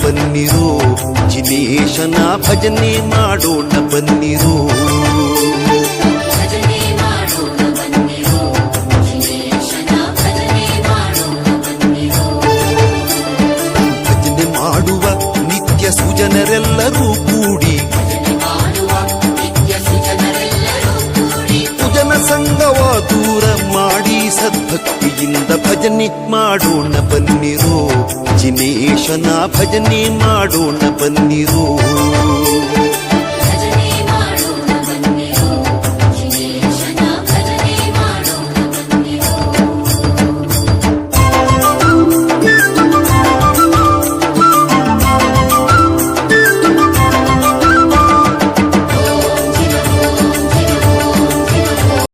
ಬನ್ನಿರೋ, ಜಿನೇಶನ ಭಜನೆ ಮಾಡೋಣ ಬನ್ನಿರೋ. ಭಜನೆ ಮಾಡುವ ನಿತ್ಯ ಸುಜನರೆಲ್ಲರೂ ಕೂಡಿ ಕುಜನ ಸಂಗವ ದೂರ ಮಾಡಿ ಸದ್ಭಕ್ತಿಯಿಂದ ಭಜನೆ ಮಾಡೋಣ ಬನ್ನಿರೋ, ಜಿನೇಶನ ಭಜನೆ ಮಾಡೋಣ ಬನ್ನಿರೋ.